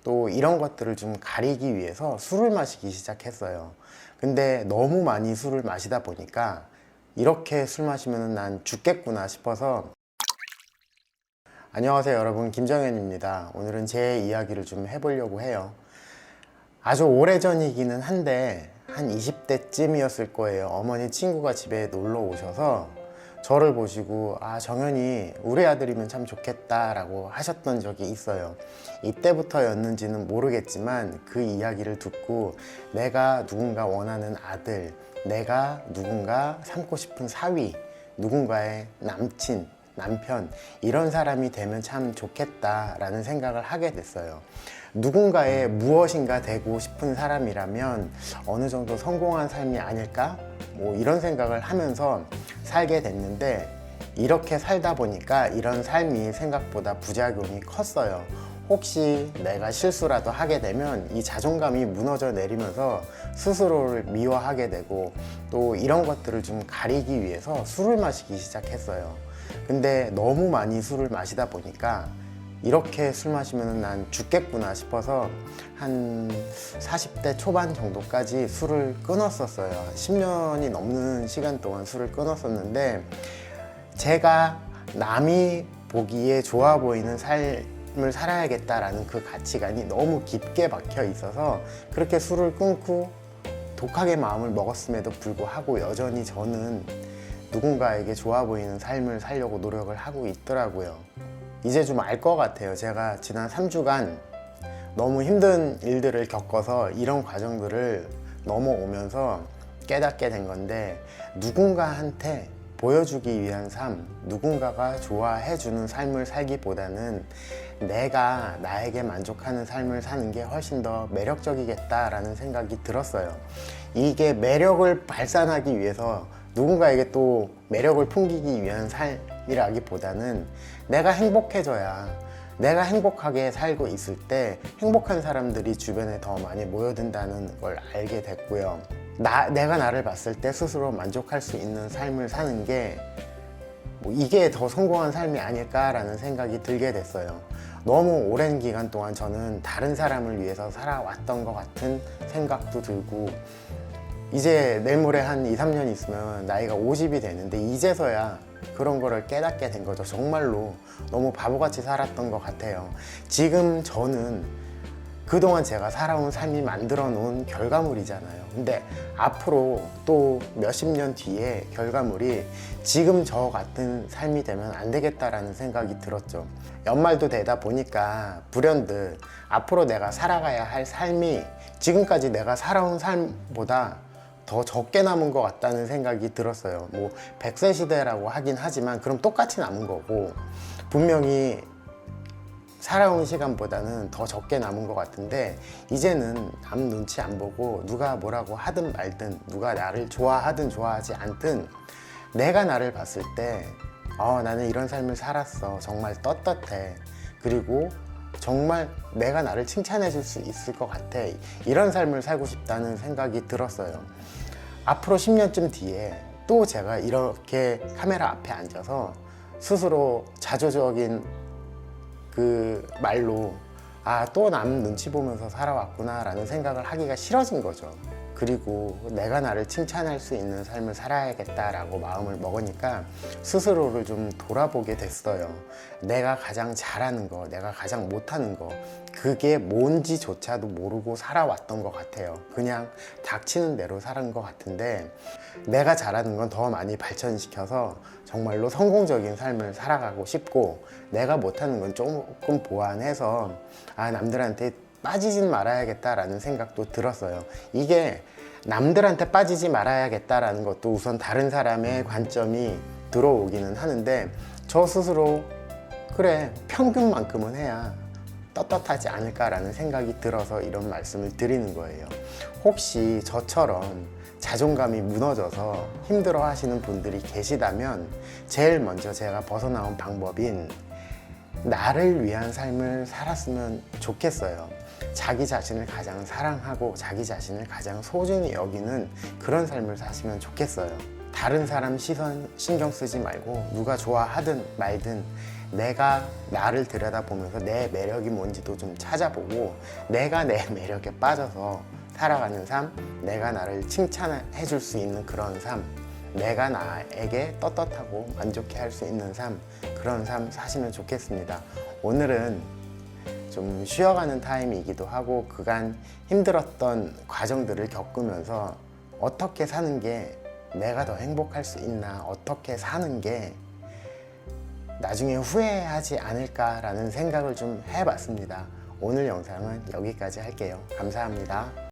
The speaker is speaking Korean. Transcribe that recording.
또 이런 것들을 좀 가리기 위해서 술을 마시기 시작했어요. 근데 너무 많이 술을 마시다 보니까 이렇게 술 마시면 난 죽겠구나 싶어서. 안녕하세요 여러분, 김정현입니다. 오늘은 제 이야기를 좀 해보려고 해요. 아주 오래전이기는 한데 한 20대쯤이었을 거예요. 어머니 친구가 집에 놀러 오셔서 저를 보시고 정현이 우리 아들이면 참 좋겠다 라고 하셨던 적이 있어요. 이때부터였는지는 모르겠지만 그 이야기를 듣고 내가 누군가 원하는 아들, 내가 누군가 삼고 싶은 사위, 누군가의 남친, 남편, 이런 사람이 되면 참 좋겠다라는 생각을 하게 됐어요. 누군가의 무엇인가 되고 싶은 사람이라면 어느 정도 성공한 삶이 아닐까? 이런 생각을 하면서 살게 됐는데, 이렇게 살다 보니까 이런 삶이 생각보다 부작용이 컸어요. 혹시 내가 실수라도 하게 되면 이 자존감이 무너져 내리면서 스스로를 미워하게 되고, 또 이런 것들을 좀 가리기 위해서 술을 마시기 시작했어요. 근데 너무 많이 술을 마시다 보니까 이렇게 술 마시면 난 죽겠구나 싶어서 한 40대 초반 정도까지 술을 끊었었어요. 10년이 넘는 시간 동안 술을 끊었었는데, 제가 남이 보기에 좋아 보이는 삶을 살아야겠다라는 그 가치관이 너무 깊게 박혀 있어서 그렇게 술을 끊고 독하게 마음을 먹었음에도 불구하고 여전히 저는 누군가에게 좋아 보이는 삶을 살려고 노력을 하고 있더라고요. 이제 좀 알 것 같아요. 제가 지난 3주간 너무 힘든 일들을 겪어서 이런 과정들을 넘어오면서 깨닫게 된 건데, 누군가한테 보여주기 위한 삶, 누군가가 좋아해주는 삶을 살기보다는 내가 나에게 만족하는 삶을 사는 게 훨씬 더 매력적이겠다라는 생각이 들었어요. 이게 매력을 발산하기 위해서 누군가에게 또 매력을 풍기기 위한 삶이라기보다는 내가 행복해져야, 내가 행복하게 살고 있을 때 행복한 사람들이 주변에 더 많이 모여든다는 걸 알게 됐고요. 내가 나를 봤을 때 스스로 만족할 수 있는 삶을 사는 게 이게 더 성공한 삶이 아닐까라는 생각이 들게 됐어요. 너무 오랜 기간 동안 저는 다른 사람을 위해서 살아왔던 것 같은 생각도 들고, 이제 내일 모레 한 2, 3년 있으면 나이가 50이 되는데 이제서야 그런 거를 깨닫게 된 거죠. 정말로 너무 바보같이 살았던 것 같아요. 지금 저는 그동안 제가 살아온 삶이 만들어 놓은 결과물이잖아요. 근데 앞으로 또 몇십 년 뒤에 결과물이 지금 저 같은 삶이 되면 안 되겠다라는 생각이 들었죠. 연말도 되다 보니까 불현듯 앞으로 내가 살아가야 할 삶이 지금까지 내가 살아온 삶보다 더 적게 남은 것 같다는 생각이 들었어요. 100세 시대라고 하긴 하지만 그럼 똑같이 남은 거고, 분명히 살아온 시간보다는 더 적게 남은 것 같은데, 이제는 남 눈치 안 보고 누가 뭐라고 하든 말든, 누가 나를 좋아하든 좋아하지 않든 내가 나를 봤을 때 나는 이런 삶을 살았어, 정말 떳떳해, 그리고 정말 내가 나를 칭찬해 줄 수 있을 것 같아, 이런 삶을 살고 싶다는 생각이 들었어요. 앞으로 10년쯤 뒤에 또 제가 이렇게 카메라 앞에 앉아서 스스로 자조적인 그 말로 또 남 눈치 보면서 살아왔구나 라는 생각을 하기가 싫어진 거죠. 그리고 내가 나를 칭찬할 수 있는 삶을 살아야겠다라고 마음을 먹으니까 스스로를 좀 돌아보게 됐어요. 내가 가장 잘하는 거, 내가 가장 못하는 거, 그게 뭔지조차도 모르고 살아왔던 것 같아요. 그냥 닥치는 대로 살은 것 같은데, 내가 잘하는 건 더 많이 발전시켜서 정말로 성공적인 삶을 살아가고 싶고, 내가 못하는 건 조금 보완해서 남들한테 빠지진 말아야겠다라는 생각도 들었어요. 이게 남들한테 빠지지 말아야겠다라는 것도 우선 다른 사람의 관점이 들어오기는 하는데, 저 스스로 그래, 평균만큼은 해야 떳떳하지 않을까라는 생각이 들어서 이런 말씀을 드리는 거예요. 혹시 저처럼 자존감이 무너져서 힘들어 하시는 분들이 계시다면 제일 먼저 제가 벗어나온 방법인 나를 위한 삶을 살았으면 좋겠어요. 자기 자신을 가장 사랑하고 자기 자신을 가장 소중히 여기는 그런 삶을 사시면 좋겠어요. 다른 사람 시선 신경 쓰지 말고 누가 좋아하든 말든 내가 나를 들여다보면서 내 매력이 뭔지도 좀 찾아보고 내가 내 매력에 빠져서 살아가는 삶, 내가 나를 칭찬해 줄 수 있는 그런 삶, 내가 나에게 떳떳하고 만족해 할 수 있는 삶, 그런 삶 사시면 좋겠습니다. 오늘은 좀 쉬어가는 타임이기도 하고 그간 힘들었던 과정들을 겪으면서 어떻게 사는 게 내가 더 행복할 수 있나, 어떻게 사는 게 나중에 후회하지 않을까라는 생각을 좀 해봤습니다. 오늘 영상은 여기까지 할게요. 감사합니다.